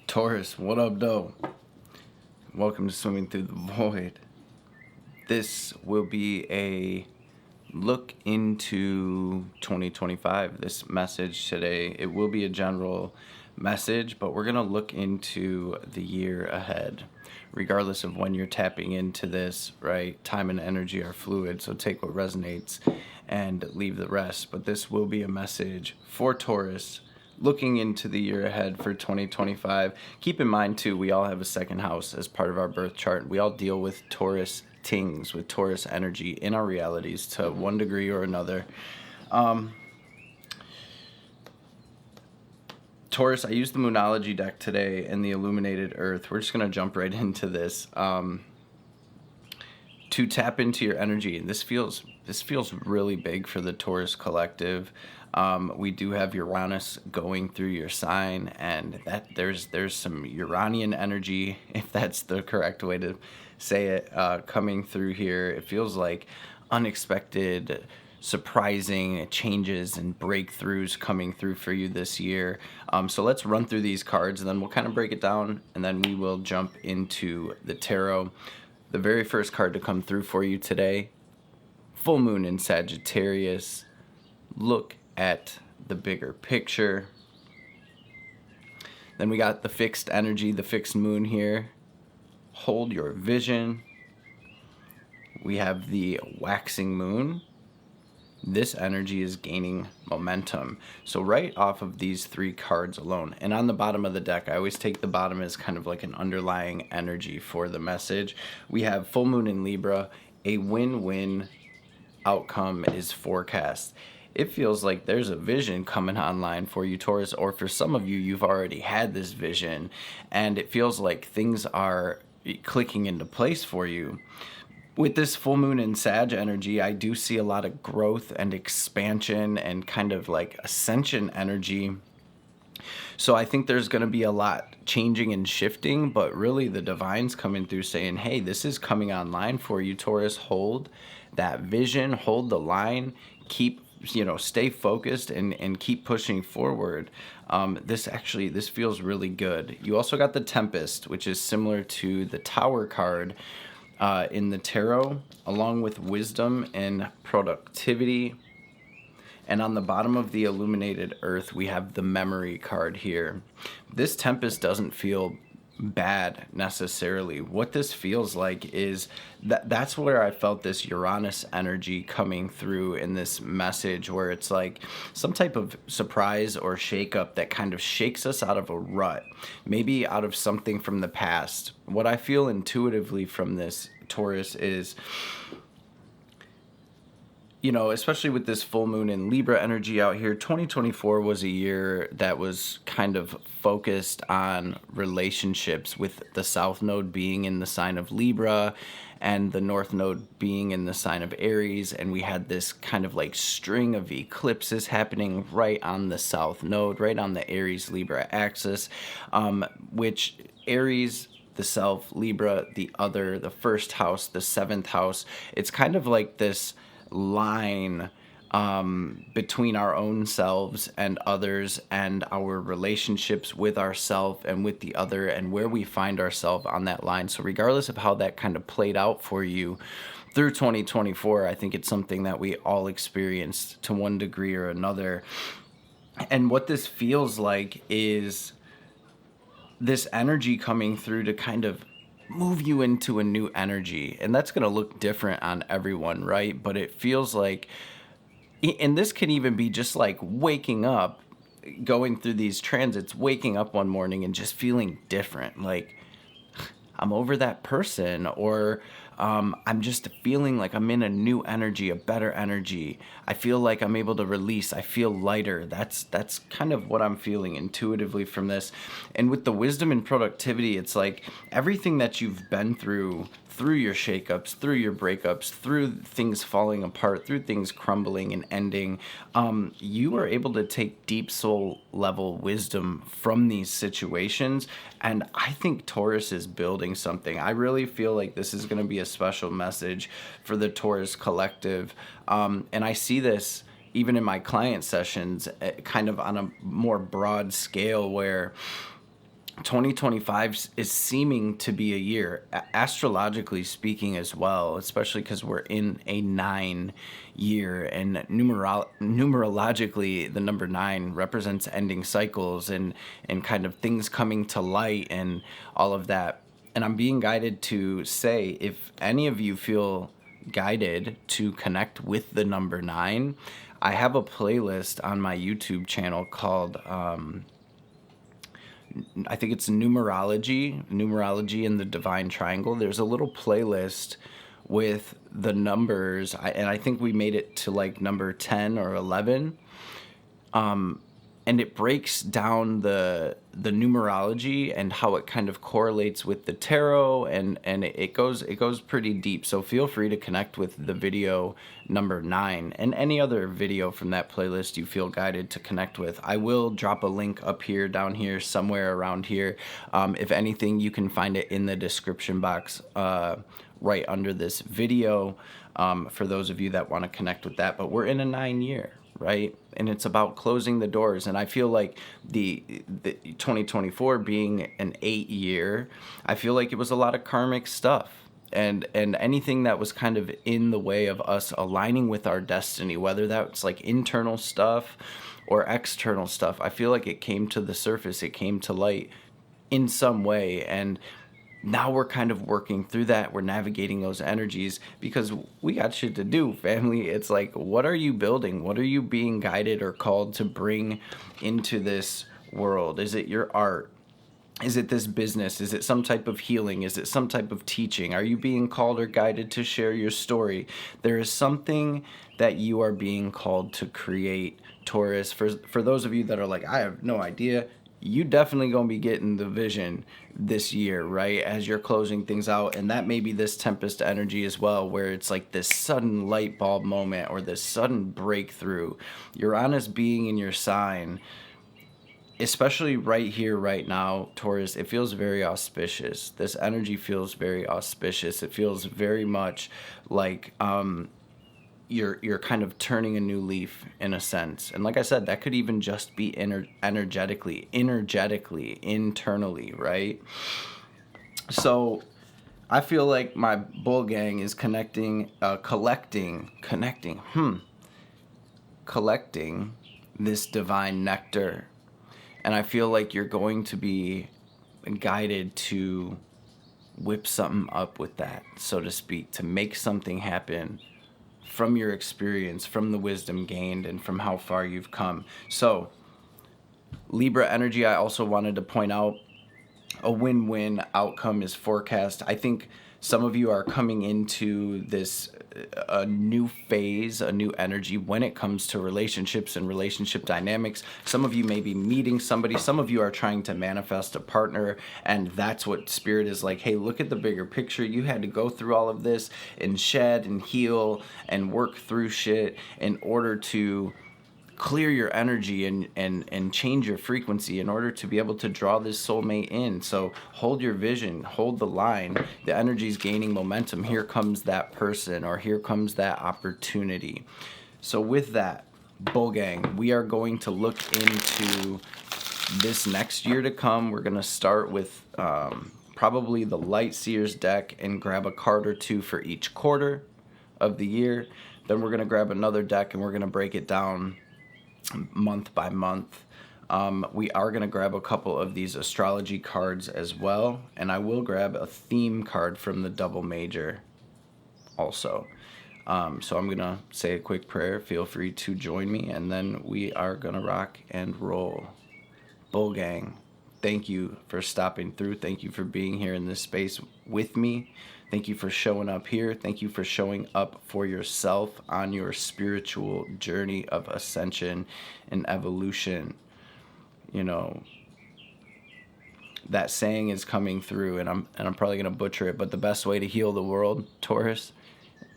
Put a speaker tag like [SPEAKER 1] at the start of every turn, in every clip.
[SPEAKER 1] Taurus, what up, though? Welcome to Swimming Through the Void. This will be a look into 2025. This message today, it will be a general message, but we're going to look into the year ahead. Regardless of when you're tapping into this, right? Time and energy are fluid, so take what resonates and leave the rest. But this will be a message for Taurus looking into the year ahead for 2025. Keep in mind, too, we all have a second house as part of our birth chart. We all deal with Taurus things, with Taurus energy in our realities to one degree or another. Taurus, I used the Moonology deck today and the Illuminated Earth. We're just going to jump right into this. To tap into your energy, and this feels really big for the Taurus collective. We do have Uranus going through your sign, and that there's some Uranian energy, if that's the correct way to say it, coming through here. It feels like unexpected, surprising changes and breakthroughs coming through for you this year. So let's run through these cards, and then we'll kind of break it down, and then we will jump into the tarot. The very first card to come through for you today, full moon in Sagittarius. Look at the bigger picture. Then we got the fixed energy, the fixed moon here. Hold your vision. We have the waxing moon. This energy is gaining momentum. So right off of these three cards alone, and on the bottom of the deck, I always take the bottom as kind of like an underlying energy for the message. We have full moon in Libra. A win-win outcome is forecast. It feels like there's a vision coming online for you, Taurus, or for some of you, you've already had this vision, and it feels like things are clicking into place for you. With this full moon in Sag energy, I do see a lot of growth and expansion and kind of like ascension energy. So I think there's going to be a lot changing and shifting, but really the divine's coming through saying, hey, this is coming online for you, Taurus. Hold that vision, hold the line, keep, stay focused and keep pushing forward. This feels really good. You also got the Tempest, which is similar to the Tower card in the tarot, along with wisdom and productivity. And on the bottom of the Illuminated Earth, we have the Memory card here. This Tempest doesn't feel bad necessarily. What this feels like is that's where I felt this Uranus energy coming through in this message, where it's like some type of surprise or shakeup that kind of shakes us out of a rut, maybe out of something from the past. What I feel intuitively from this, Taurus, is, especially with this full moon in Libra energy out here, 2024 was a year that was kind of focused on relationships, with the South Node being in the sign of Libra and the North Node being in the sign of Aries. And we had this kind of like string of eclipses happening right on the South Node, right on the Aries-Libra axis, which Aries, the self, Libra, the other, the first house, the seventh house. It's kind of like this line between our own selves and others, and our relationships with ourselves and with the other, and where we find ourselves on that line. So regardless of how that kind of played out for you through 2024, I think it's something that we all experienced to one degree or another. And what this feels like is this energy coming through to kind of move you into a new energy. And that's going to look different on everyone, right? But it feels like, and this can even be just like waking up, going through these transits, waking up one morning and just feeling different. Like, I'm over that person, or I'm just feeling like I'm in a new energy, a better energy. I feel like I'm able to release. I feel lighter. That's kind of what I'm feeling intuitively from this. And with the wisdom and productivity, it's like everything that you've been through your shakeups, through your breakups, through things falling apart, through things crumbling and ending, you are able to take deep soul level wisdom from these situations. And I think Taurus is building something. I really feel like this is going to be a special message for the Taurus collective. And I see this even in my client sessions, kind of on a more broad scale, where 2025 is seeming to be a year, astrologically speaking as well, especially because we're in a 9 year, and numerologically, the number 9 represents ending cycles and kind of things coming to light and all of that. And I'm being guided to say, if any of you feel guided to connect with the number 9, I have a playlist on my YouTube channel called I think it's numerology and the divine triangle. There's a little playlist with the numbers, and I think we made it to like number 10 or 11. And it breaks down the numerology and how it kind of correlates with the tarot, and it goes pretty deep. So feel free to connect with the video number 9 and any other video from that playlist you feel guided to connect with. I will drop a link up here, down here, somewhere around here. If anything, you can find it in the description box right under this video, for those of you that want to connect with that. But we're in a 9 year, right? And it's about closing the doors. And I feel like the 2024 being an 8 year, I feel like it was a lot of karmic stuff. And anything that was kind of in the way of us aligning with our destiny, whether that's like internal stuff or external stuff, I feel like it came to the surface, it came to light in some way. And now we're kind of working through that. We're navigating those energies because we got shit to do, family. It's like, what are you building? What are you being guided or called to bring into this world? Is it your art? Is it this business? Is it some type of healing? Is it some type of teaching? Are you being called or guided to share your story? There is something that you are being called to create, Taurus. For those of you that are like, I have no idea, you definitely gonna be getting the vision this year, right? As you're closing things out. And that may be this Tempest energy as well, where it's like this sudden light bulb moment or this sudden breakthrough. Uranus being in your sign, especially right here, right now, Taurus, it feels very auspicious. This energy feels very auspicious. It feels very much like you're kind of turning a new leaf in a sense. And like I said, that could even just be energetically, internally, right? So I feel like my bull gang is collecting this divine nectar. And I feel like you're going to be guided to whip something up with that, so to speak, to make something happen from your experience, from the wisdom gained, and from how far you've come. So, Libra energy, I also wanted to point out, a win-win outcome is forecast. I think some of you are coming into this a new phase, a new energy when it comes to relationships and relationship dynamics. Some of you may be meeting somebody. Some of you are trying to manifest a partner, and that's what Spirit is like. Hey, look at the bigger picture. You had to go through all of this and shed and heal and work through shit in order to clear your energy and change your frequency in order to be able to draw this soulmate in. So hold your vision, hold the line. The energy is gaining momentum. Here comes that person, or here comes that opportunity. So with that, Bull Gang, we are going to look into this next year to come. We're going to start with probably the Light Seers deck and grab a card or two for each quarter of the year. Then we're going to grab another deck and we're going to break it down month by month. We are going to grab a couple of these astrology cards as well, and I will grab a theme card from the double major also. So I'm going to say a quick prayer. Feel free to join me, and then we are going to rock and roll. Bull Gang, thank you for stopping through. Thank you for being here in this space with me. Thank you for showing up here. Thank you for showing up for yourself on your spiritual journey of ascension and evolution. You know, that saying is coming through, and I'm probably going to butcher it, but the best way to heal the world, Taurus,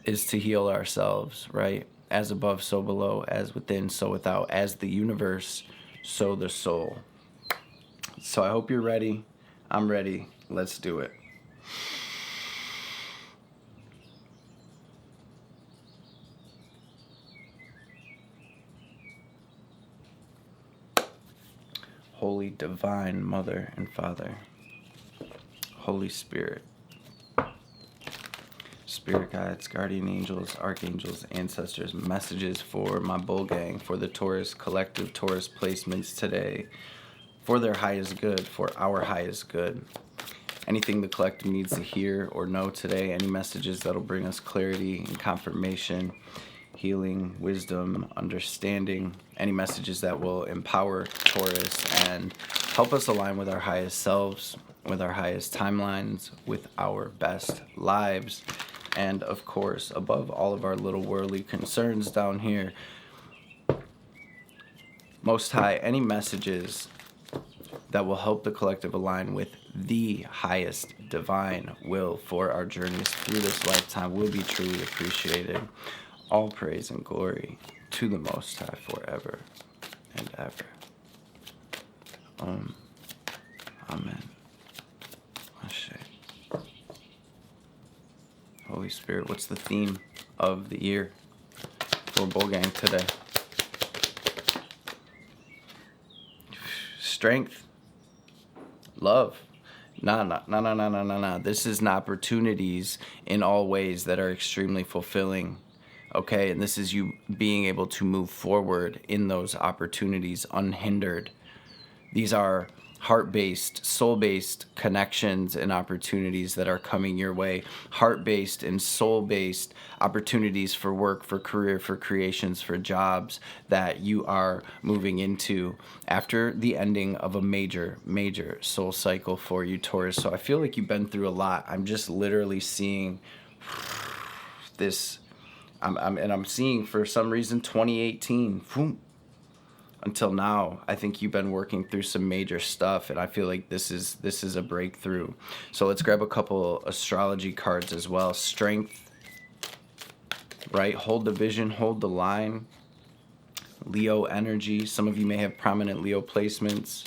[SPEAKER 1] is to heal ourselves, right? As above, so below, as within, so without, as the universe, so the soul. So I hope you're ready. I'm ready. Let's do it. Holy Divine Mother and Father, Holy Spirit, Spirit guides, guardian angels, archangels, ancestors, messages for my bull gang, for the Taurus, collective Taurus placements today, for their highest good, for our highest good. Anything the collective needs to hear or know today, any messages that'll bring us clarity and confirmation, healing, wisdom, understanding, any messages that will empower Taurus and help us align with our highest selves, with our highest timelines, with our best lives. And of course, above all of our little worldly concerns down here, Most High, any messages that will help the collective align with the highest divine will for our journeys through this lifetime will be truly appreciated. All praise and glory to the Most High forever and ever. Amen. Ashe. Holy Spirit, what's the theme of the year for Bull Gang today? Strength. Love. Nah. This is opportunities in all ways that are extremely fulfilling. Okay, and this is you being able to move forward in those opportunities unhindered. These are heart-based, soul-based connections and opportunities that are coming your way. Heart-based and soul-based opportunities for work, for career, for creations, for jobs that you are moving into after the ending of a major soul cycle for you, Taurus. So I feel like you've been through a lot. I'm just literally seeing this. I'm seeing, for some reason, 2018. Until now, I think you've been working through some major stuff, and I feel like this is a breakthrough. So let's grab a couple astrology cards as well. Strength, right? Hold the vision, hold the line. Leo energy. Some of you may have prominent Leo placements.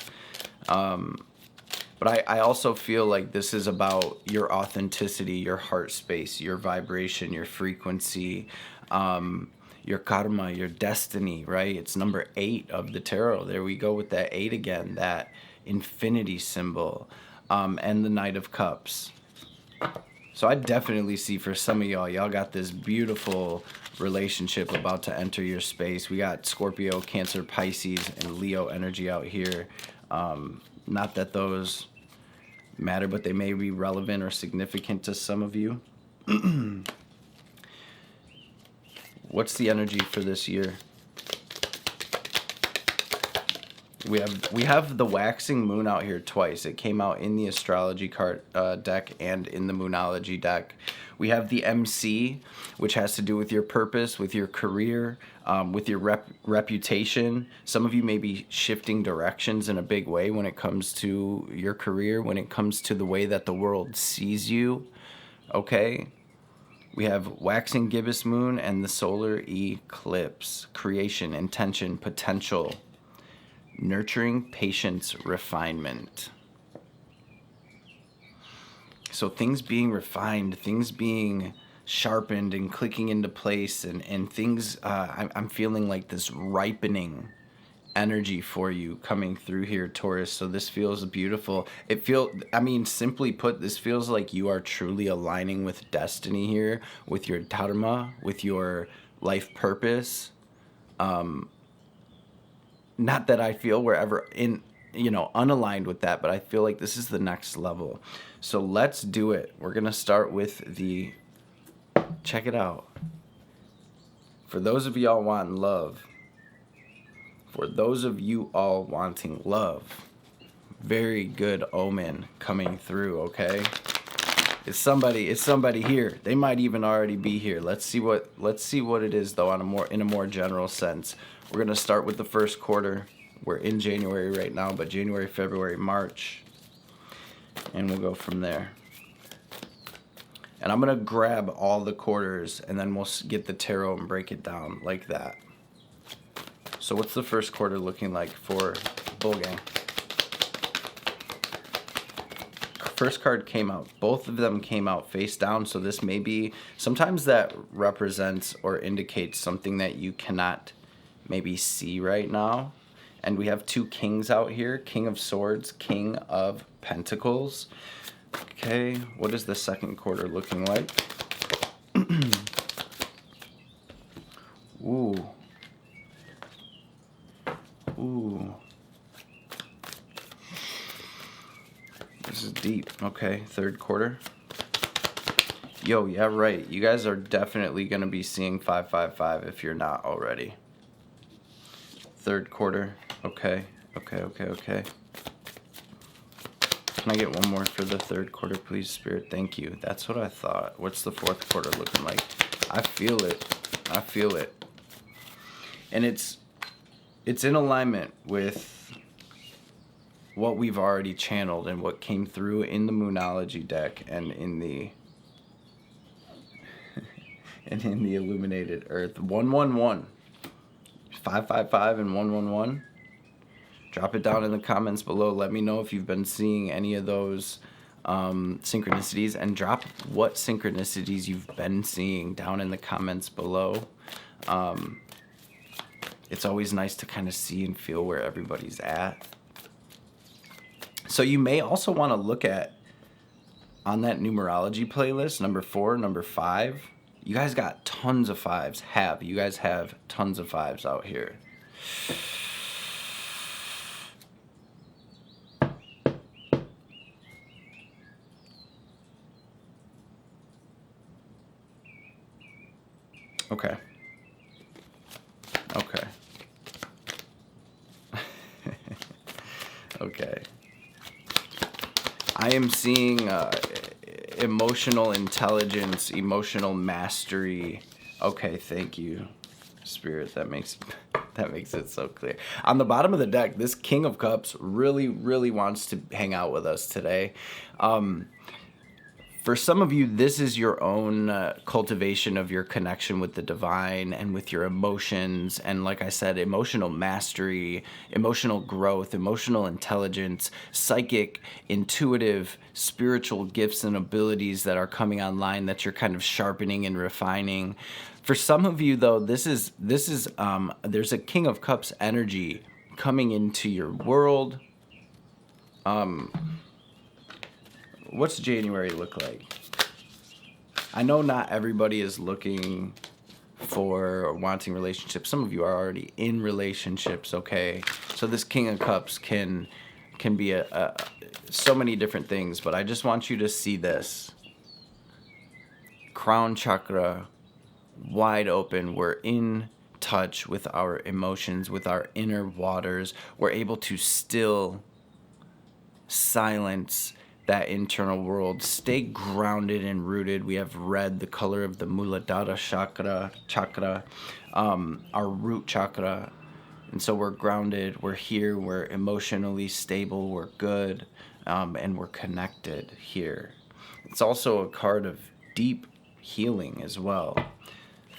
[SPEAKER 1] But I also feel like this is about your authenticity, your heart space, your vibration, your frequency, your karma, your destiny, right? It's number 8 of the tarot. There we go with that 8 again, that infinity symbol, and the Knight of Cups. So I definitely see for some of y'all got this beautiful relationship about to enter your space. We got Scorpio, Cancer, Pisces, and Leo energy out here. Not that those matter, but they may be relevant or significant to some of you. What's the energy for this year? We have the waxing moon out here twice. It came out in the astrology card deck and in the moonology deck. We have the MC, which has to do with your purpose, with your career, with your reputation. Some of you may be shifting directions in a big way when it comes to your career, when it comes to the way that the world sees you. Okay? We have waxing gibbous moon and the solar eclipse. Creation, intention, potential, nurturing, patience, refinement. So things being refined, things being sharpened and clicking into place, and things, I'm feeling like this ripening energy for you coming through here, Taurus. So this feels beautiful. Simply put, this feels like you are truly aligning with destiny here, with your dharma, with your life purpose. Not that I feel we're ever unaligned with that, but I feel like this is the next level. So let's do it. We're going to start with check it out. For those of y'all wanting love, very good omen coming through, okay? It's somebody here. They might even already be here. Let's see what it is though in a more general sense. We're going to start with the first quarter. We're in January right now, but January, February, March, and we'll go from there. And I'm going to grab all the quarters and then we'll get the tarot and break it down like that. So what's the first quarter looking like for Bull Gang? First card came out. Both of them came out face down, so this may be, sometimes that represents or indicates something that you cannot maybe see right now. And we have two kings out here, King of Swords, King of Pentacles. Okay, what is the second quarter looking like? Ooh. Ooh. This is deep. Okay, third quarter. Yo, yeah, right. You guys are definitely going to be seeing 555 if you're not already. Third quarter. Okay. Okay. Can I get one more for the third quarter, please, Spirit? Thank you. That's what I thought. What's the fourth quarter looking like? I feel it. I feel it. And it's in alignment with what we've already channeled and what came through in the Moonology deck and in the and in the Illuminated Earth. 111. 555 and 111. Drop it down in the comments below. Let me know if you've been seeing any of those synchronicities, and drop what synchronicities you've been seeing down in the comments below. It's always nice to kind of see and feel where everybody's at. So you may also want to look at, on that numerology playlist, number 4, number 5, you guys got tons of 5s. You guys have tons of 5s out here. Okay. Okay. I am seeing emotional intelligence, emotional mastery. Okay, thank you, Spirit. That makes it so clear. On the bottom of the deck, this King of Cups really wants to hang out with us today. For some of you, this is your own cultivation of your connection with the divine and with your emotions. And like I said, emotional mastery, emotional growth, emotional intelligence, psychic, intuitive, spiritual gifts and abilities that are coming online that you're kind of sharpening and refining. For some of you, though, this is there's a King of Cups energy coming into your world. What's January look like? I know not everybody is looking for or wanting relationships. Some of you are already in relationships, okay? So this King of Cups can be so many different things, but I just want you to see this. Crown chakra wide open. We're in touch with our emotions, with our inner waters. We're able to still silence that internal world, stay grounded and rooted. We have red, the color of the Muladhara chakra, our root chakra. And so we're grounded, we're here, we're emotionally stable, we're good, and we're connected here. It's also a card of deep healing as well.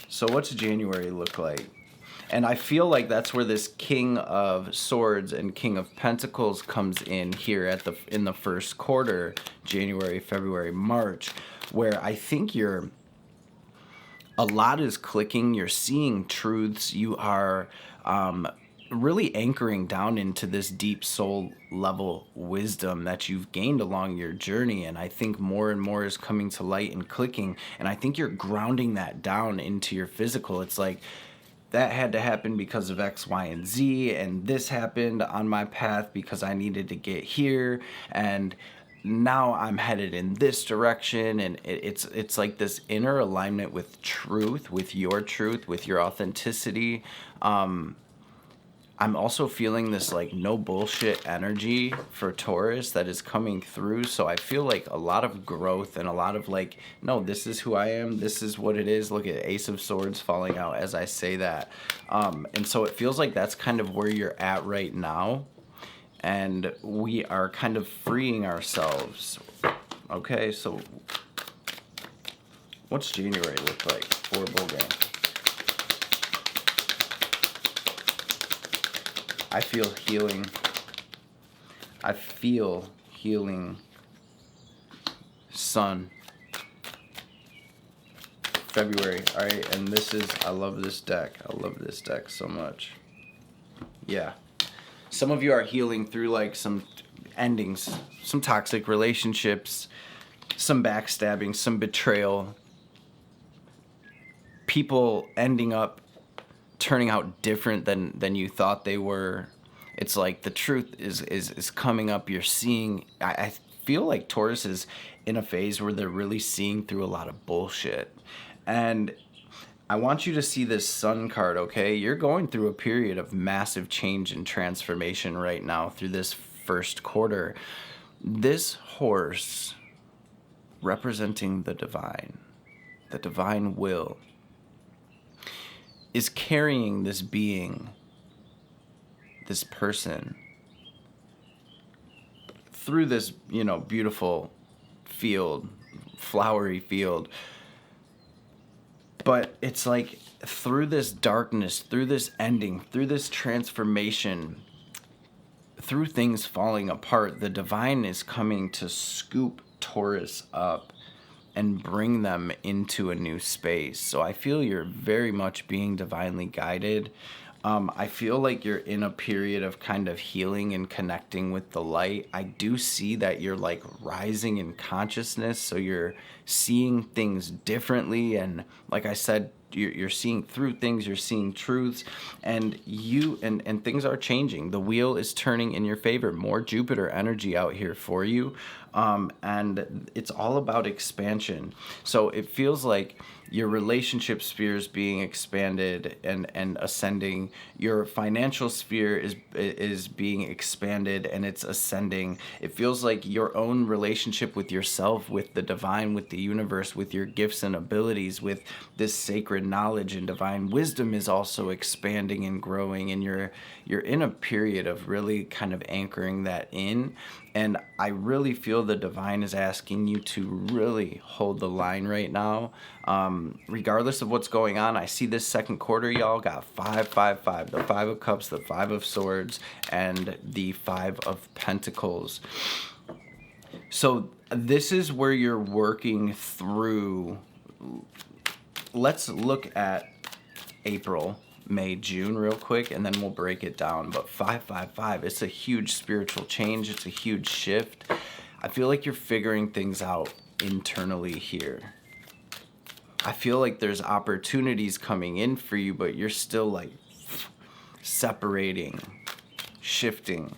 [SPEAKER 1] So what's January look like? And I feel like that's where this King of Swords and King of Pentacles comes in here in the first quarter, January, February, March, where I think a lot is clicking. You're seeing truths. You are really anchoring down into this deep soul level wisdom that you've gained along your journey. And I think more and more is coming to light and clicking. And I think you're grounding that down into your physical. It's like, that had to happen because of X, Y, and Z, and this happened on my path because I needed to get here, and now I'm headed in this direction. And it's like this inner alignment with truth, with your authenticity. I'm also feeling this like no bullshit energy for Taurus that is coming through. So I feel like a lot of growth and a lot of like, no, this is who I am. This is what it is. Look at Ace of Swords falling out as I say that. And so it feels like that's kind of where you're at right now. And we are kind of freeing ourselves. Okay, so what's January look like for Bull Gang? I feel healing. I feel healing. Sun. February. All right, and this is, I love this deck. I love this deck so much. Yeah. Some of you are healing through like some endings, some toxic relationships, some backstabbing, some betrayal, people ending up turning out different than you thought they were. It's like the truth is coming up. You're seeing, I feel like Taurus is in a phase where they're really seeing through a lot of bullshit. And I want you to see this Sun card, okay? You're going through a period of massive change and transformation right now through this first quarter. This horse representing the divine will, is carrying this being, this person, through this, beautiful field, flowery field. But it's like through this darkness, through this ending, through this transformation, through things falling apart, the divine is coming to scoop Taurus up and bring them into a new space. So I feel you're very much being divinely guided. I feel like you're in a period of kind of healing and connecting with the light. I do see that you're like rising in consciousness, so you're seeing things differently. And like I said, you're seeing through things, you're seeing truths, and and things are changing. The wheel is turning in your favor. More Jupiter energy out here for you. And it's all about expansion. So it feels like your relationship sphere is being expanded and ascending. Your financial sphere is being expanded and it's ascending. It feels like your own relationship with yourself, with the divine, with the universe, with your gifts and abilities, with this sacred knowledge and divine wisdom is also expanding and growing. And you're in a period of really kind of anchoring that in. And I really feel the divine is asking you to really hold the line right now. Regardless of what's going on, I see this second quarter, y'all got 5, 5, 5. The 5 of Cups, the 5 of Swords, and the 5 of Pentacles. So this is where you're working through. Let's look at April, May, June real quick, and then we'll break it down. But 5, 5, 5, it's a huge spiritual change. It's a huge shift. I feel like you're figuring things out internally here. I feel like there's opportunities coming in for you, but you're still like separating, shifting.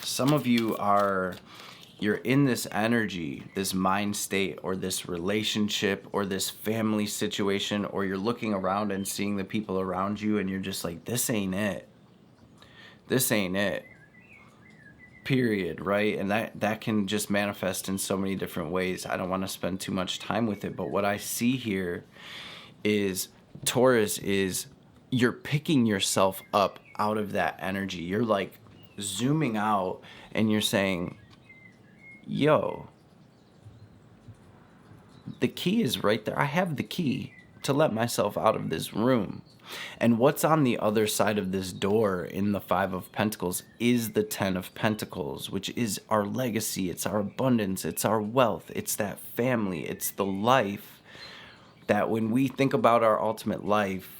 [SPEAKER 1] Some of you you're in this energy, this mind state, or this relationship, or this family situation, or you're looking around and seeing the people around you and you're just like, this ain't it. This ain't it. Period, right? And that can just manifest in so many different ways. I don't want to spend too much time with it, but what I see here is Taurus is you're picking yourself up out of that energy. You're like zooming out and you're saying, yo, the key is right there. I have the key to let myself out of this room. And what's on the other side of this door in the 5 of Pentacles is the 10 of Pentacles, which is our legacy. It's our abundance. It's our wealth. It's that family. It's the life that when we think about our ultimate life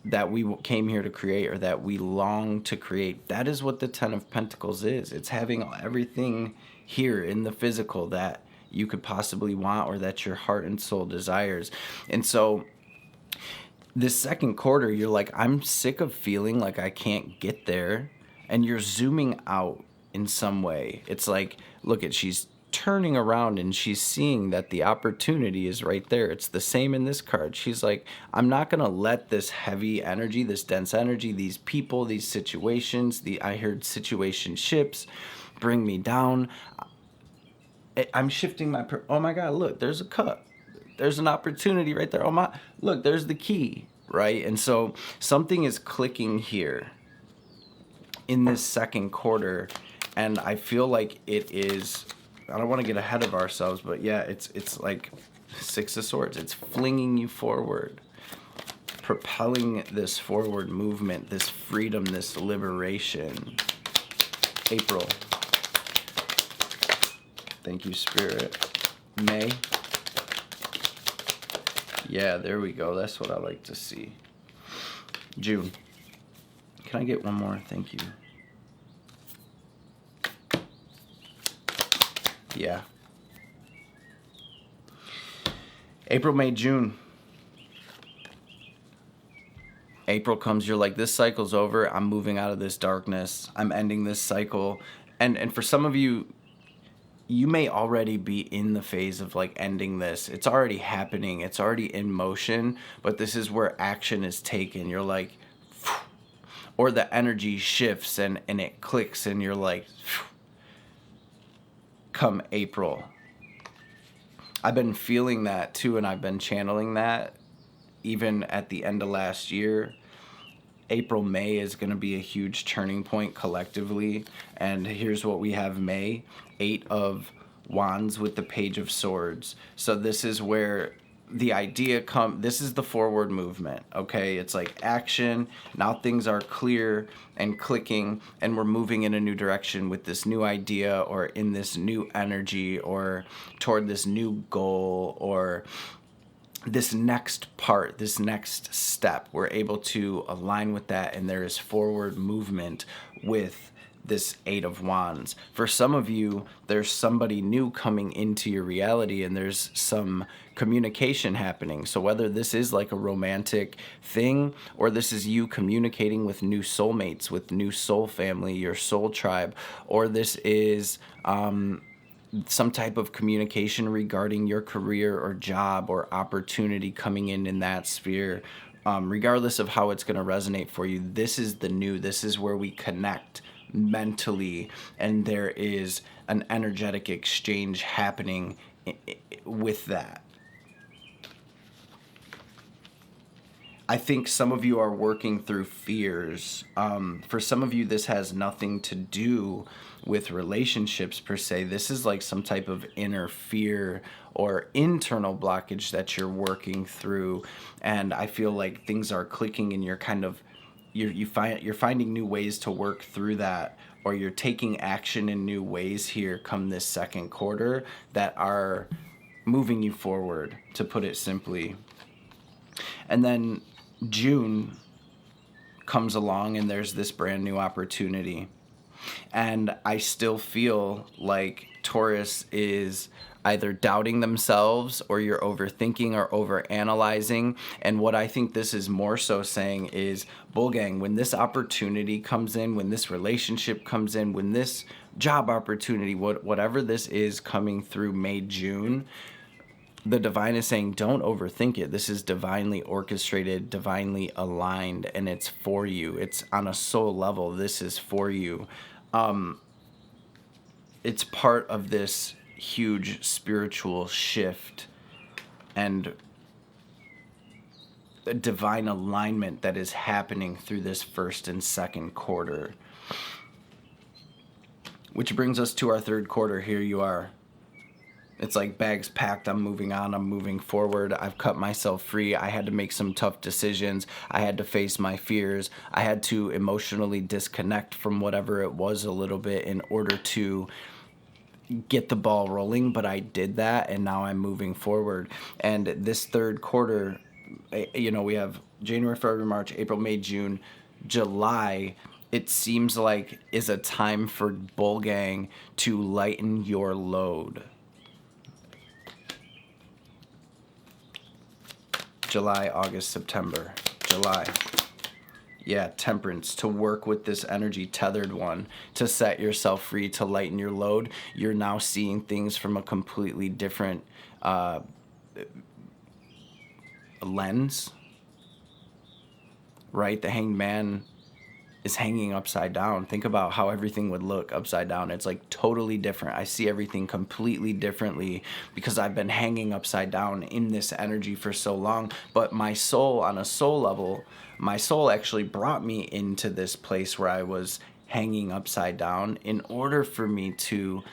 [SPEAKER 1] that we came here to create, or that we long to create, that is what the 10 of Pentacles is. It's having everything here in the physical that you could possibly want, or that your heart and soul desires. And so this second quarter, you're like, I'm sick of feeling like I can't get there. And you're zooming out in some way. It's like, look at, she's turning around and she's seeing that the opportunity is right there. It's the same in this card. She's like, I'm not going to let this heavy energy, this dense energy, these people, these situations, I heard situationships bring me down. I'm shifting oh my God, look, there's a cup. There's an opportunity right there. Oh my, look, there's the key, right? And so something is clicking here in this second quarter. And I feel like it is, I don't want to get ahead of ourselves, but yeah, it's like 6 of Swords. It's flinging you forward, propelling this forward movement, this freedom, this liberation. April. Thank you, Spirit. May. Yeah, there we go. That's what I like to see. June. Can I get one more? Thank you. Yeah. April, May, June. April comes, you're like, this cycle's over. I'm moving out of this darkness. I'm ending this cycle. And for some of you, you may already be in the phase of like ending this. It's already happening. It's already in motion, but this is where action is taken. You're like, or the energy shifts and it clicks and you're like, come April. I've been feeling that too, and I've been channeling that even at the end of last year. April, May is going to be a huge turning point collectively. And here's what we have May, 8 of Wands with the Page of Swords. So this is where the idea this is the forward movement, okay? It's like action. Now things are clear and clicking, and we're moving in a new direction with this new idea or in this new energy or toward this new goal or this next part, this next step. We're able to align with that, and there is forward movement with this 8 of Wands. For some of you, there's somebody new coming into your reality, and there's some communication happening. So whether this is like a romantic thing, or this is you communicating with new soulmates, with new soul family, your soul tribe, or this is some type of communication regarding your career or job or opportunity coming in that sphere. Regardless of how it's going to resonate for you, this is the new. This is where we connect mentally, and there is an energetic exchange happening with that. I think some of you are working through fears. For some of you, this has nothing to do with relationships per se. This is like some type of inner fear or internal blockage that you're working through. And I feel like things are clicking, and you're kind of you're finding new ways to work through that, or you're taking action in new ways here come this second quarter that are moving you forward, to put it simply. And then June comes along, and there's this brand new opportunity. And I still feel like Taurus is either doubting themselves, or you're overthinking or overanalyzing. And what I think this is more so saying is, Bull Gang, when this opportunity comes in, when this relationship comes in, when this job opportunity, whatever this is coming through May, June, the divine is saying, don't overthink it. This is divinely orchestrated, divinely aligned, and it's for you. It's on a soul level. This is for you. It's part of this huge spiritual shift and a divine alignment that is happening through this first and second quarter. Which brings us to our third quarter. Here you are. It's like bags packed. I'm moving on. I'm moving forward. I've cut myself free. I had to make some tough decisions. I had to face my fears. I had to emotionally disconnect from whatever it was a little bit in order to get the ball rolling, but I did that, and now I'm moving forward. And this third quarter, we have January, February, March, April, May, June, July. It seems like is a time for Bull Gang to lighten your load. July, August, September, July. Yeah, temperance, to work with this energy, tethered one, to set yourself free, to lighten your load. You're now seeing things from a completely different lens, right? The Hanged Man is hanging upside down. Think about how everything would look upside down. It's like totally different. I see everything completely differently because I've been hanging upside down in this energy for so long. But my soul, on a soul level, my soul actually brought me into this place where I was hanging upside down in order for me to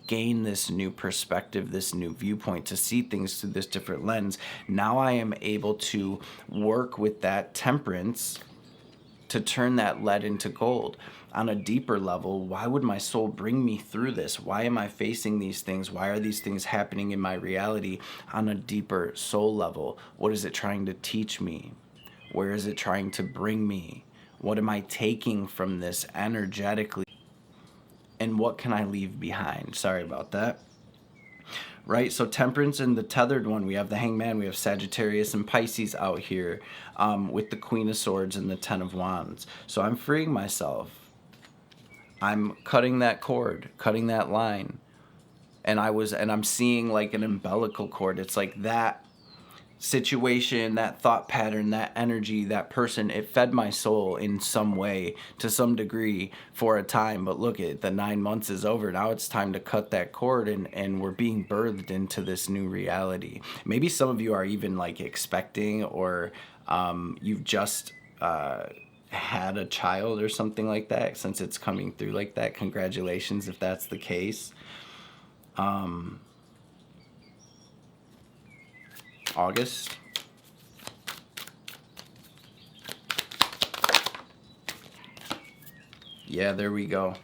[SPEAKER 1] gain this new perspective, this new viewpoint, to see things through this different lens. Now I am able to work with that temperance to turn that lead into gold. On a deeper level, why would my soul bring me through this? Why am I facing these things? Why are these things happening in my reality? On a deeper soul level, what is it trying to teach me? Where is it trying to bring me? What am I taking from this energetically? And what can I leave behind? Sorry about that. Right, so Temperance and the tethered one, we have the Hangman, we have Sagittarius and Pisces out here, with the Queen of Swords and the Ten of Wands. So I'm freeing myself. I'm cutting that cord, cutting that line. And I'm seeing like an umbilical cord. It's like that situation, that thought pattern, that energy, that person, it fed my soul in some way to some degree for a time. But look, the 9 months is over. Now it's time to cut that cord, and we're being birthed into this new reality. Maybe some of you are even like expecting, or you've just had a child or something like that, since it's coming through like that. Congratulations if that's the case. August. Yeah, there we go.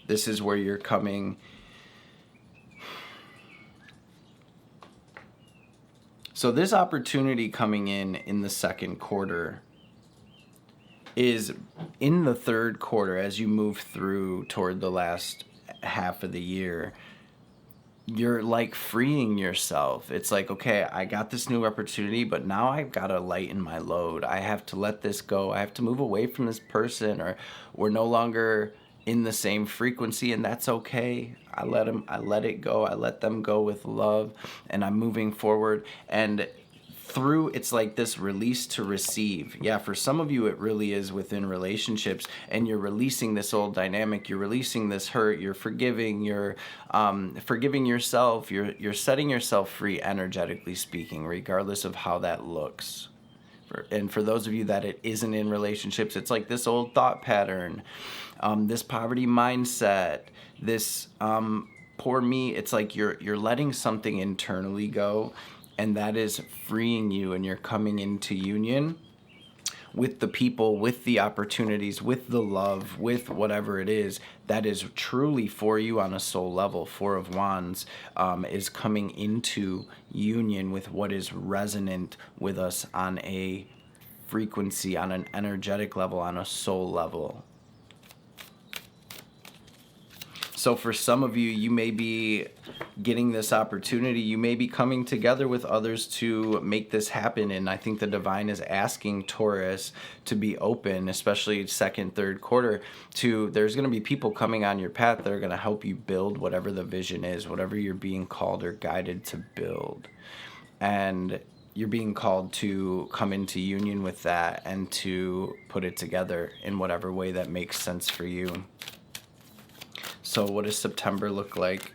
[SPEAKER 1] This is where you're coming. So this opportunity coming in the second quarter is in the third quarter. As you move through toward the last half of the year, you're like freeing yourself. It's like, okay, I got this new opportunity, but now I've got to lighten my load. I have to let this go. I have to move away from this person, or we're no longer in the same frequency, and that's okay. I let it go. I let them go with love, and I'm moving forward. And through, it's like this release to receive. Yeah, for some of you it really is within relationships, and you're releasing this old dynamic, you're releasing this hurt, you're forgiving, you're forgiving yourself, you're setting yourself free, energetically speaking, regardless of how that looks. And for those of you that it isn't in relationships, it's like this old thought pattern, this poverty mindset, this poor me. It's like you're letting something internally go, and that is freeing you, and you're coming into union with the people, with the opportunities, with the love, with whatever it is that is truly for you on a soul level. Four of Wands is coming into union with what is resonant with us on a frequency, on an energetic level, on a soul level. So for some of you, you may be getting this opportunity. You may be coming together with others to make this happen. And I think the divine is asking Taurus to be open, especially second, third quarter, there's going to be people coming on your path that are going to help you build whatever the vision is, whatever you're being called or guided to build. And you're being called to come into union with that and to put it together in whatever way that makes sense for you. So what does September look like?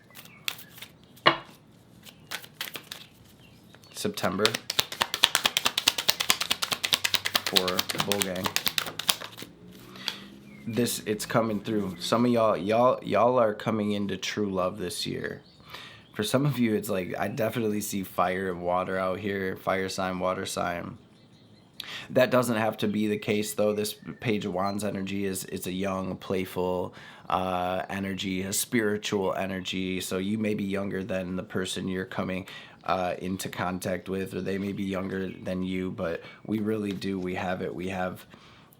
[SPEAKER 1] September for Bull Gang. It's coming through. Some of y'all are coming into true love this year. For some of you, it's like, I definitely see fire and water out here. Fire sign, water sign. That doesn't have to be the case, though. This Page of Wands energy is a young, playful energy, a spiritual energy. So you may be younger than the person you're coming into contact with, or they may be younger than you, but we really do. We have it. We have.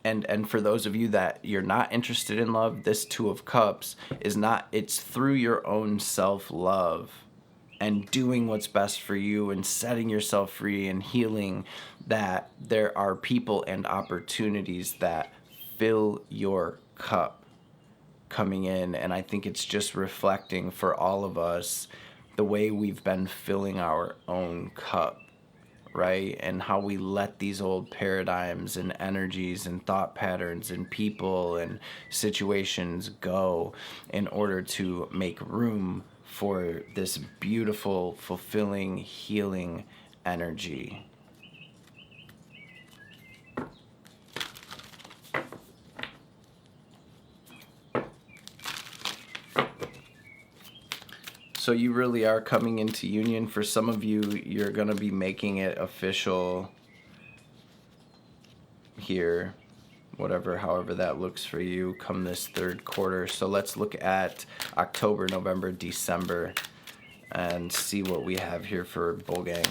[SPEAKER 1] And for those of you that you're not interested in love, this Two of Cups is not, it's through your own self-love and doing what's best for you and setting yourself free and healing, that there are people and opportunities that fill your cup coming in. And I think it's just reflecting for all of us the way we've been filling our own cup, right? And how we let these old paradigms and energies and thought patterns and people and situations go in order to make room for this beautiful, fulfilling, healing energy. So you really are coming into union. For some of you, you're going to be making it official here, however that looks for you, come this third quarter. So let's look at October, November, December, and see what we have here for Bull Gang.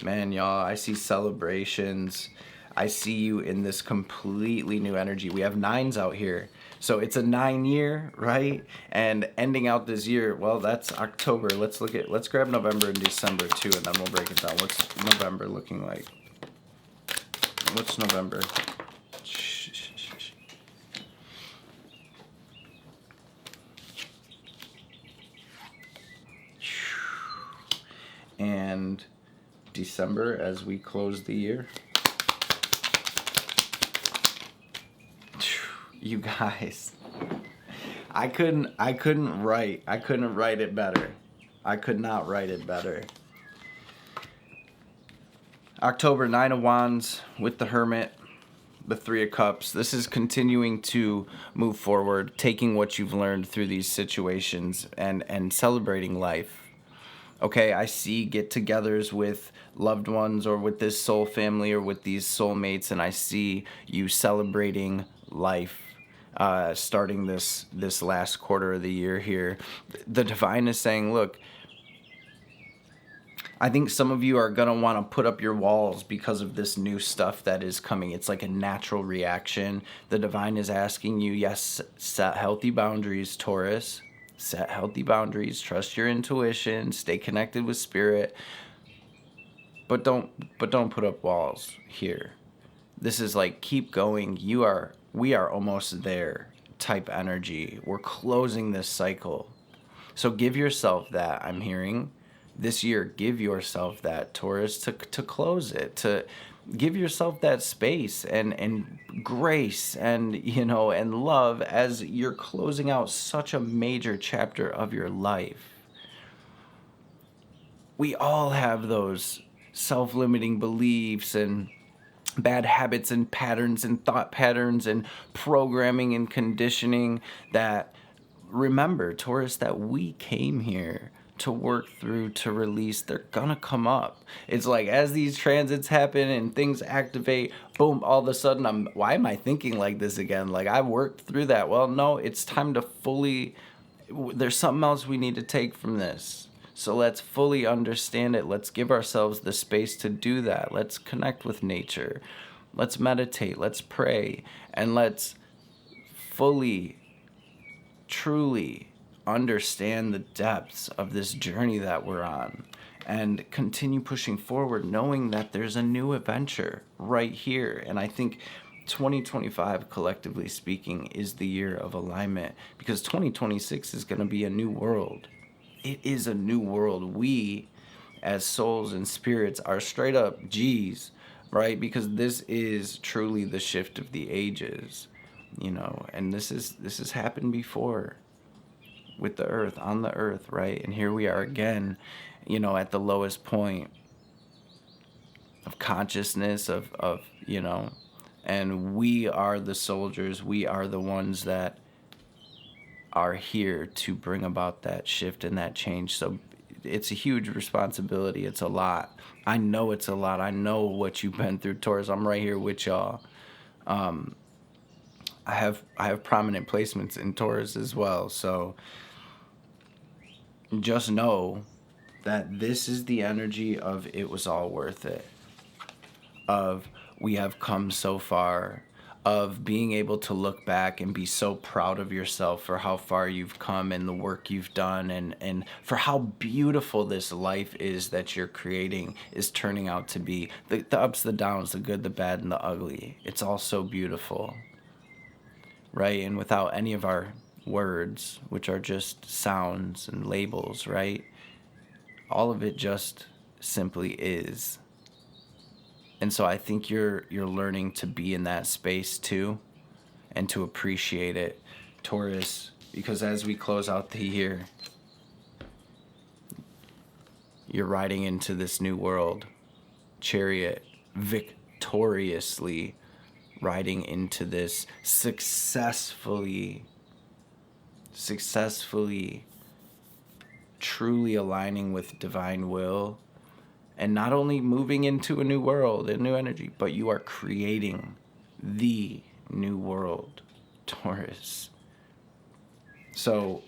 [SPEAKER 1] Man, y'all, I see celebrations. I see you in this completely new energy. We have nines out here. So it's a 9 year, right? And ending out this year, well, that's October. Let's grab November and December too, and then we'll break it down. What's November looking like? What's November? And December as we close the year. You guys, I couldn't write it better. I could not write it better. October, 9 of Wands with the Hermit, the 3 of Cups. This is continuing to move forward, taking what you've learned through these situations and celebrating life. Okay, I see get-togethers with loved ones or with this soul family or with these soulmates, and I see you celebrating life, starting this last quarter of the year here. The divine is saying, look, I think some of you are going to want to put up your walls because of this new stuff that is coming. It's like a natural reaction. The divine is asking you, yes, set healthy boundaries, Taurus. Set healthy boundaries, trust your intuition, stay connected with spirit, but don't put up walls here. This is like, keep going. We are almost there type energy. We're closing this cycle. So give yourself that, I'm hearing. This year, give yourself that, Taurus, to close it, to give yourself that space and grace and, and love as you're closing out such a major chapter of your life. We all have those self-limiting beliefs and bad habits and patterns and thought patterns and programming and conditioning that, remember, Taurus, that we came here to work through, to release. They're gonna come up. It's like as these transits happen and things activate, boom, all of a sudden why am I thinking like this again? Like, I've worked through that. Well, no, it's time to there's something else we need to take from this. So let's fully understand it. Let's give ourselves the space to do that. Let's connect with nature. Let's meditate. Let's pray. And let's fully, truly understand the depths of this journey that we're on and continue pushing forward, knowing that there's a new adventure right here. And I think 2025, collectively speaking, is the year of alignment, because 2026 is going to be a new world. It is a new world. We, as souls and spirits, are straight up G's, right? Because this is truly the shift of the ages, and this has happened before with the earth, on the earth, right? And here we are again, at the lowest point of consciousness of and we are the soldiers. We are the ones that are here to bring about that shift and that change. So it's a huge responsibility. It's a lot. I know it's a lot. I know what you've been through, Taurus. I'm right here with y'all. I have prominent placements in Taurus as well. So just know that this is the energy of it was all worth it, of we have come so far, of being able to look back and be so proud of yourself for how far you've come and the work you've done, and for how beautiful this life is that you're creating is turning out to be. The ups, the downs, the good, the bad, and the ugly. It's all so beautiful, right? And without any of our words, which are just sounds and labels, right? All of it just simply is. And so I think you're learning to be in that space too, and to appreciate it, Taurus, because as we close out the year, you're riding into this new world, Chariot, victoriously riding into this, successfully, truly aligning with divine will, and not only moving into a new world, a new energy, but you are creating the new world, Taurus. So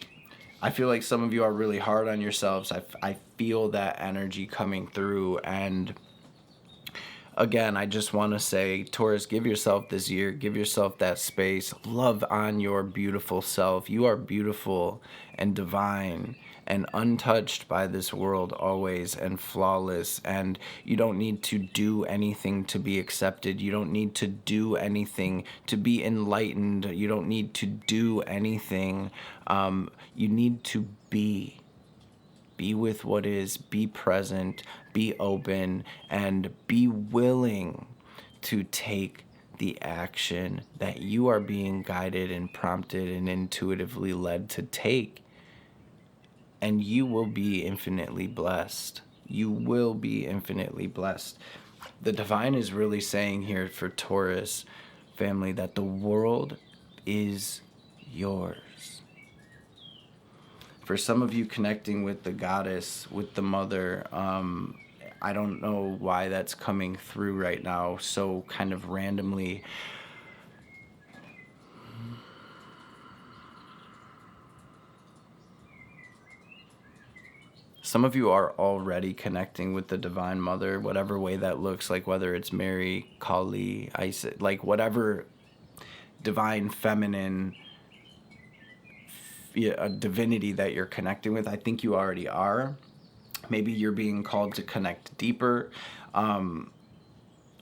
[SPEAKER 1] I feel like some of you are really hard on yourselves. I feel that energy coming through, and again, I just want to say, Taurus, give yourself this year, give yourself that space, love on your beautiful self. You are beautiful and divine and untouched by this world always, and flawless, and you don't need to do anything to be accepted. You don't need to do anything to be enlightened. You don't need to do anything. You need to be. Be with what is, be present, be open, and be willing to take the action that you are being guided and prompted and intuitively led to take. And you will be infinitely blessed. You will be infinitely blessed. The divine is really saying here for Taurus family that the world is yours. For some of you connecting with the goddess, with the mother, I don't know why that's coming through right now so kind of randomly. Some of you are already connecting with the Divine Mother, whatever way that looks like, whether it's Mary, Kali, Isis, like whatever divine feminine divinity that you're connecting with. I think you already are. Maybe you're being called to connect deeper. Ooh,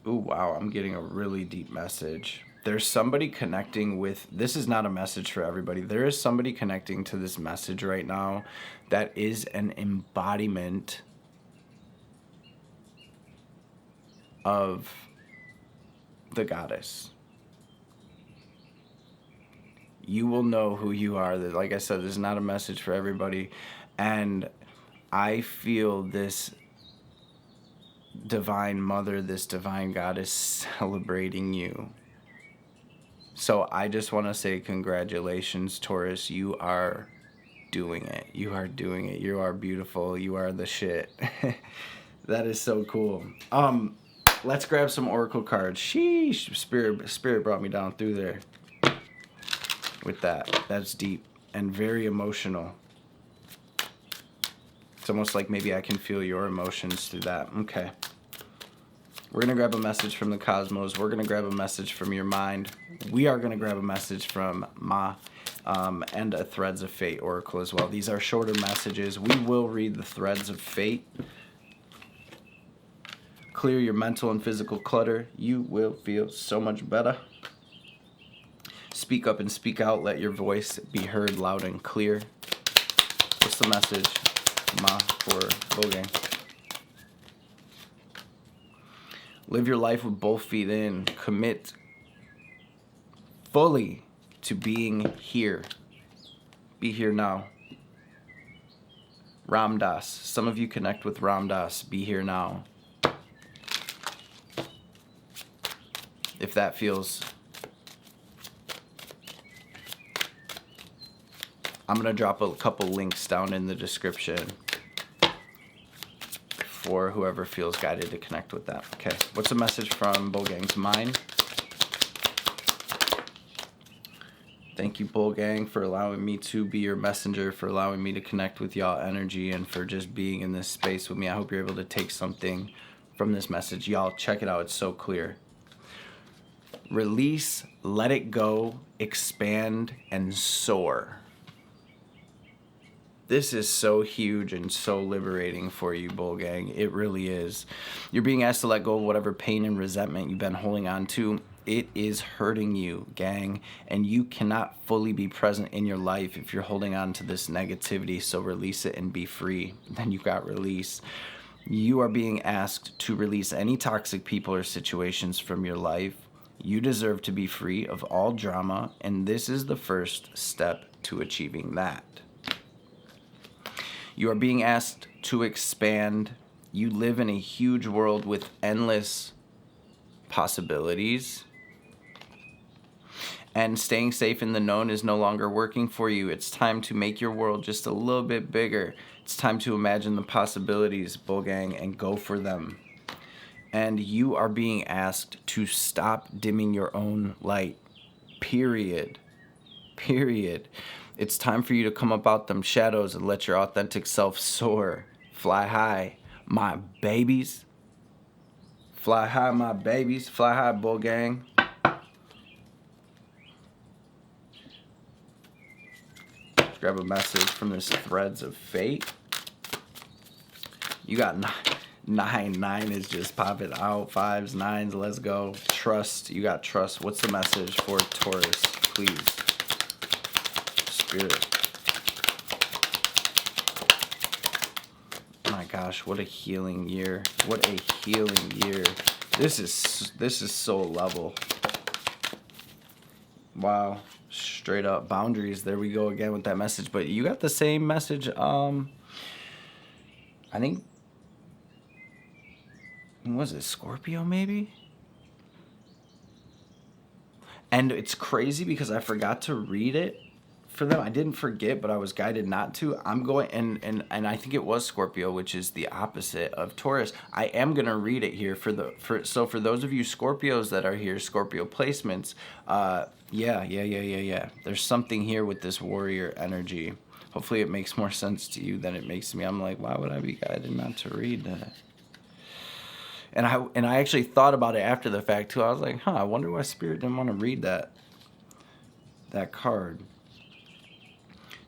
[SPEAKER 1] wow, I'm getting a really deep message. There's somebody connecting with, this is not a message for everybody. There is somebody connecting to this message right now that is an embodiment of the goddess. You will know who you are. Like I said, this is not a message for everybody. And I feel this divine mother, this divine goddess celebrating you. So I just want to say congratulations, Taurus. You are doing it. You are doing it. You are beautiful. You are the shit. That is so cool. Let's grab some oracle cards. Sheesh, spirit brought me down through there with that. That's deep and very emotional. It's almost like maybe I can feel your emotions through that. Okay. We're going to grab a message from the cosmos. We're going to grab a message from your mind. We are going to grab a message from Ma, and a Threads of Fate oracle as well. These are shorter messages. We will read the Threads of Fate. Clear your mental and physical clutter. You will feel so much better. Speak up and speak out. Let your voice be heard loud and clear. What's the message, Ma, for Bogang? Live your life with both feet in. Commit fully to being here. Be here now. Ram Dass. Some of you connect with Ram Dass. Be here now. If that feels... I'm going to drop a couple links down in the description for whoever feels guided to connect with that. Okay, what's a message from Bolgang's mind? Thank you, Bolgang, for allowing me to be your messenger, for allowing me to connect with y'all energy, and for just being in this space with me. I hope you're able to take something from this message. Y'all, check it out. It's so clear. Release, let it go, expand, and soar. This is so huge and so liberating for you, Bolgang. It really is. You're being asked to let go of whatever pain and resentment you've been holding on to. It is hurting you, gang, and you cannot fully be present in your life if you're holding on to this negativity, so release it and be free. Then you got release. You are being asked to release any toxic people or situations from your life. You deserve to be free of all drama, and this is the first step to achieving that. You are being asked to expand. You live in a huge world with endless possibilities. And staying safe in the known is no longer working for you. It's time to make your world just a little bit bigger. It's time to imagine the possibilities, Bolgang, and go for them. And you are being asked to stop dimming your own light. Period. It's time for you to come up out them shadows and let your authentic self soar. Fly high, my babies. Fly high, my babies. Fly high, bull gang. Let's grab a message from this Threads of Fate. You got 9. 9 is just popping out. 5s, 9s, let's go. Trust. You got trust. What's the message for Taurus, please? Spirit. My gosh, what a healing year. What a healing year. This is soul level. Wow. Straight up boundaries. There we go again with that message. But you got the same message. I think, was it Scorpio maybe? And it's crazy because I forgot to read it for them. I didn't forget, but I was guided not to. I'm going, and I think it was Scorpio, which is the opposite of Taurus. I am gonna read it here for those of you Scorpios that are here, Scorpio placements. Yeah. There's something here with this warrior energy. Hopefully it makes more sense to you than it makes to me. I'm like, why would I be guided not to read that? And I actually thought about it after the fact too. I was like, I wonder why Spirit didn't want to read that card.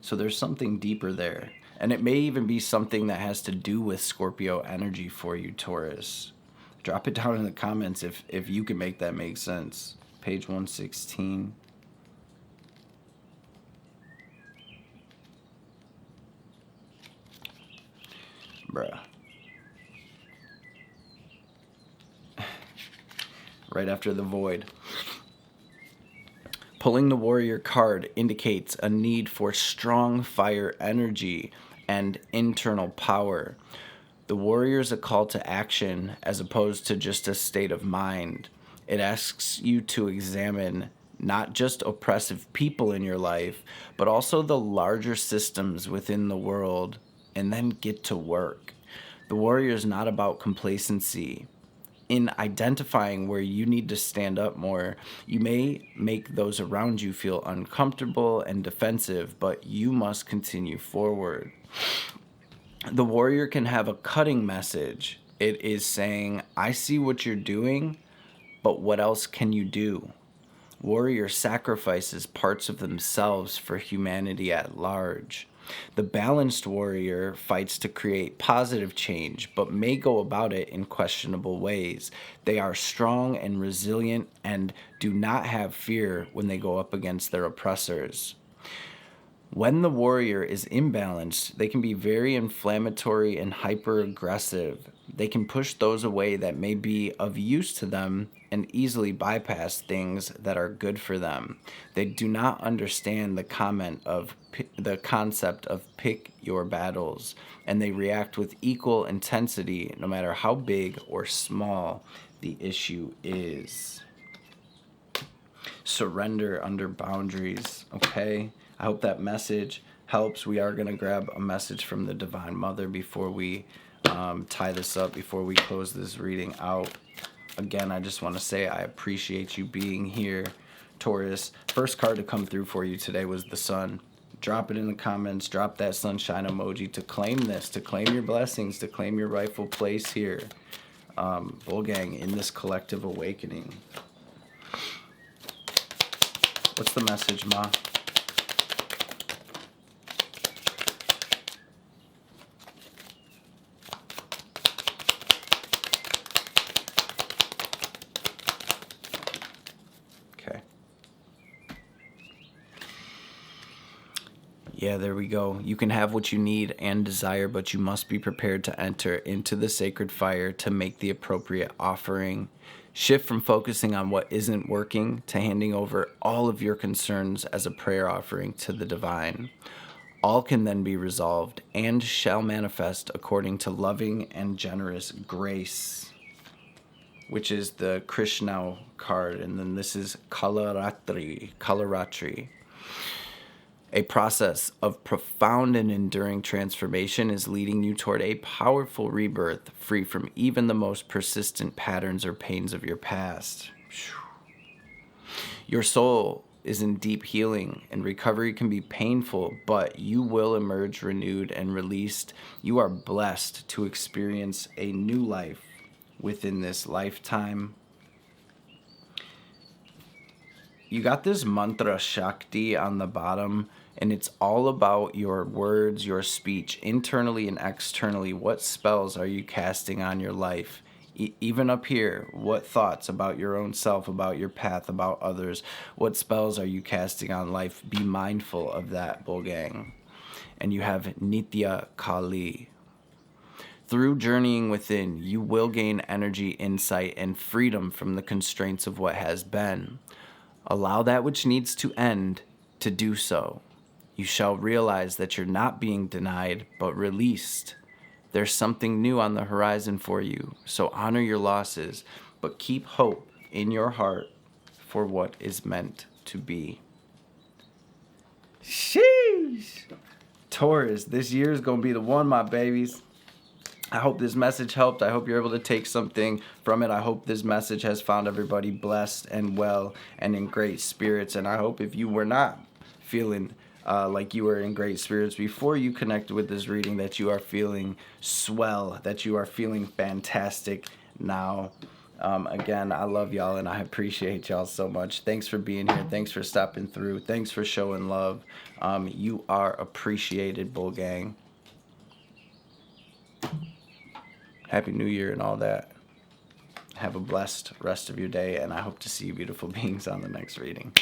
[SPEAKER 1] So there's something deeper there. And it may even be something that has to do with Scorpio energy for you, Taurus. Drop it down in the comments if you can make that make sense. Page 116. Bruh. Right after the void. Pulling the warrior card indicates a need for strong fire energy and internal power. The warrior is a call to action as opposed to just a state of mind. It asks you to examine not just oppressive people in your life, but also the larger systems within the world, and then get to work. The warrior is not about complacency. In identifying where you need to stand up more, you may make those around you feel uncomfortable and defensive, but you must continue forward. The warrior can have a cutting message. It is saying, I see what you're doing, but what else can you do? Warrior sacrifices parts of themselves for humanity at large. The balanced warrior fights to create positive change, but may go about it in questionable ways. They are strong and resilient and do not have fear when they go up against their oppressors. When the warrior is imbalanced, they can be very inflammatory and hyper-aggressive. They can push those away that may be of use to them and easily bypass things that are good for them. They do not understand the concept of pick your battles, and they react with equal intensity no matter how big or small the issue is. Surrender under boundaries, okay? I hope that message helps. We are going to grab a message from the Divine Mother before we tie this up, before we close this reading out. Again, I just want to say I appreciate you being here, Taurus. First card to come through for you today was the Sun. Drop it in the comments. Drop that sunshine emoji to claim this, to claim your blessings, to claim your rightful place here. Bull Gang, in this collective awakening. What's the message, Ma? Yeah, there we go. You can have what you need and desire, but you must be prepared to enter into the sacred fire to make the appropriate offering. Shift from focusing on what isn't working to handing over all of your concerns as a prayer offering to the divine. All can then be resolved and shall manifest according to loving and generous grace, which is the Krishna card. And then this is Kalaratri. A process of profound and enduring transformation is leading you toward a powerful rebirth, free from even the most persistent patterns or pains of your past. Your soul is in deep healing, and recovery can be painful, but you will emerge renewed and released. You are blessed to experience a new life within this lifetime. You got this mantra Shakti on the bottom, and it's all about your words, your speech, internally and externally. What spells are you casting on your life? Even up here, what thoughts about your own self, about your path, about others? What spells are you casting on life? Be mindful of that, Bulgang. And you have Nitya Kali. Through journeying within, you will gain energy, insight, and freedom from the constraints of what has been. Allow that which needs to end to do so. You shall realize that you're not being denied, but released. There's something new on the horizon for you, so honor your losses, but keep hope in your heart for what is meant to be. Sheesh! Taurus, this year is going to be the one, my babies. I hope this message helped. I hope you're able to take something from it. I hope this message has found everybody blessed and well and in great spirits. And I hope if you were not feeling like you were in great spirits before you connected with this reading, that you are feeling swell, that you are feeling fantastic now. Again, I love y'all and I appreciate y'all so much. Thanks for being here. Thanks for stopping through. Thanks for showing love. You are appreciated, Bull Gang. Happy New Year and all that. Have a blessed rest of your day, and I hope to see you beautiful beings on the next reading.